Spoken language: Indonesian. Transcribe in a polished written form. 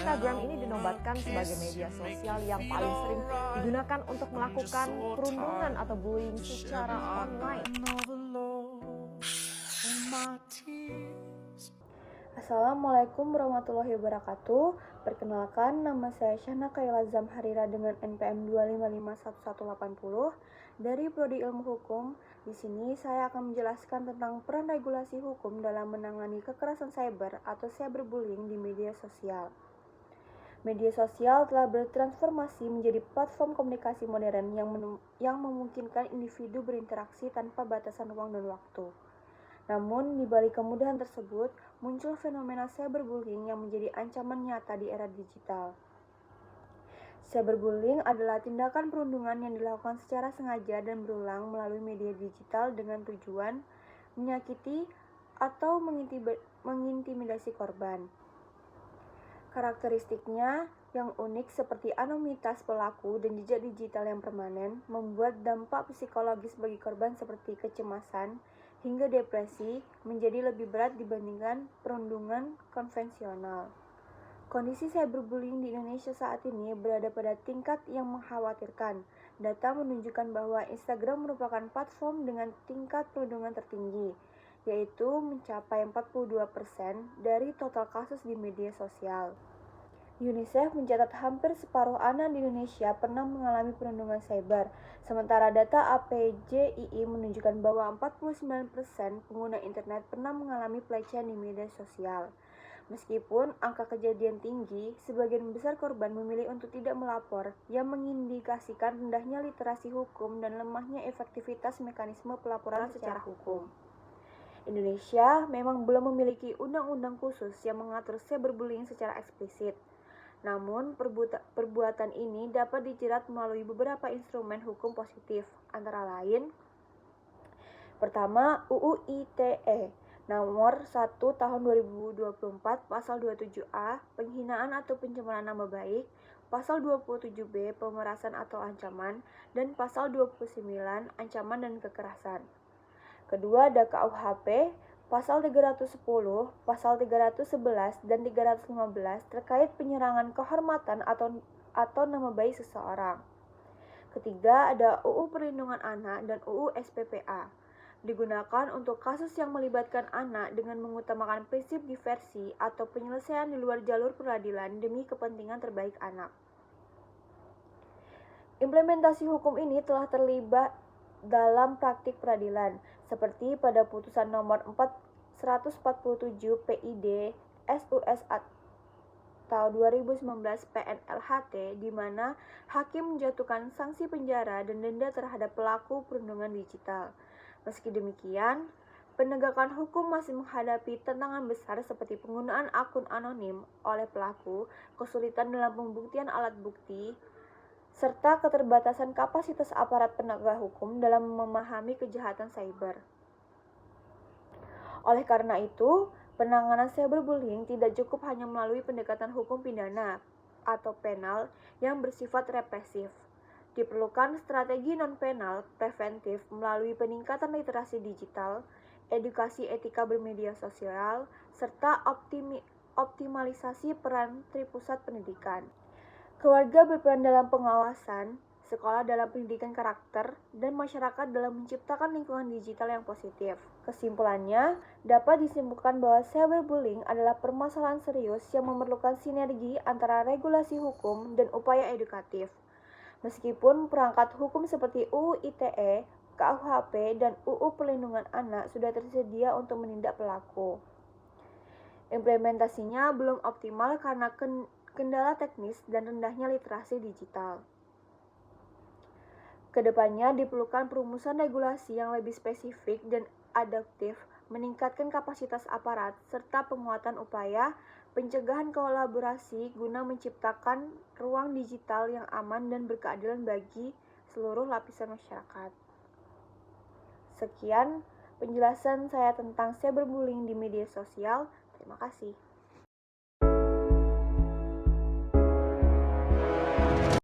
Instagram ini dinobatkan sebagai media sosial yang paling sering digunakan untuk melakukan perundungan atau bullying secara online. Assalamualaikum warahmatullahi wabarakatuh. Perkenalkan, nama saya Syahna Kaila Zamharira dengan NPM 2551180 dari Prodi Ilmu Hukum. Di sini saya akan menjelaskan tentang peran regulasi hukum dalam menangani kekerasan cyber atau cyberbullying di media sosial. Media sosial telah bertransformasi menjadi platform komunikasi modern yang memungkinkan individu berinteraksi tanpa batasan ruang dan waktu. Namun, di balik kemudahan tersebut, muncul fenomena cyberbullying yang menjadi ancaman nyata di era digital. Cyberbullying adalah tindakan perundungan yang dilakukan secara sengaja dan berulang melalui media digital dengan tujuan menyakiti atau mengintimidasi korban. Karakteristiknya yang unik seperti anonimitas pelaku dan jejak digital yang permanen membuat dampak psikologis bagi korban seperti kecemasan hingga depresi menjadi lebih berat dibandingkan perundungan konvensional. Kondisi cyberbullying di Indonesia saat ini berada pada tingkat yang mengkhawatirkan. Data menunjukkan bahwa Instagram merupakan platform dengan tingkat perundungan tertinggi, yaitu mencapai 42% dari total kasus di media sosial. UNICEF mencatat hampir separuh anak di Indonesia pernah mengalami perundungan cyber, sementara data APJII menunjukkan bahwa 49% pengguna internet pernah mengalami pelecehan di media sosial. Meskipun angka kejadian tinggi, sebagian besar korban memilih untuk tidak melapor, yang mengindikasikan rendahnya literasi hukum dan lemahnya efektivitas mekanisme pelaporan secara hukum. Indonesia memang belum memiliki undang-undang khusus yang mengatur cyberbullying secara eksplisit. Namun, perbuatan ini dapat dijerat melalui beberapa instrumen hukum positif, antara lain: pertama, UU ITE Nomor 1 Tahun 2024, Pasal 27A, Penghinaan atau Pencemaran Nama Baik, Pasal 27B, Pemerasan atau Ancaman, dan Pasal 29, Ancaman dan Kekerasan. Kedua, ada KUHP, Pasal 310, Pasal 311, dan 315 terkait penyerangan kehormatan atau nama baik seseorang. Ketiga, ada UU Perlindungan Anak dan UU SPPA. Digunakan untuk kasus yang melibatkan anak dengan mengutamakan prinsip diversi atau penyelesaian di luar jalur peradilan demi kepentingan terbaik anak. Implementasi hukum ini telah terlibat dalam praktik peradilan, seperti pada putusan nomor 147 PID SUS atau 2019 PNLHT, di mana hakim menjatuhkan sanksi penjara dan denda terhadap pelaku perundungan digital. Meski demikian, penegakan hukum masih menghadapi tantangan besar seperti penggunaan akun anonim oleh pelaku, kesulitan dalam pembuktian alat bukti, serta keterbatasan kapasitas aparat penegak hukum dalam memahami kejahatan cyber. Oleh karena itu, penanganan cyberbullying tidak cukup hanya melalui pendekatan hukum pidana atau penal yang bersifat represif. Diperlukan strategi non-penal preventif melalui peningkatan literasi digital, edukasi etika bermedia sosial, serta optimalisasi peran Tripusat Pendidikan. Keluarga berperan dalam pengawasan, sekolah dalam pendidikan karakter, dan masyarakat dalam menciptakan lingkungan digital yang positif. Kesimpulannya, dapat disimpulkan bahwa cyberbullying adalah permasalahan serius yang memerlukan sinergi antara regulasi hukum dan upaya edukatif. Meskipun perangkat hukum seperti UU ITE, KUHP, dan UU Perlindungan Anak sudah tersedia untuk menindak pelaku, implementasinya belum optimal karena kendala teknis dan rendahnya literasi digital. Kedepannya diperlukan perumusan regulasi yang lebih spesifik dan adaptif, meningkatkan kapasitas aparat, serta penguatan upaya pencegahan kolaborasi guna menciptakan ruang digital yang aman dan berkeadilan bagi seluruh lapisan masyarakat. Sekian penjelasan saya tentang cyberbullying di media sosial. Terima kasih.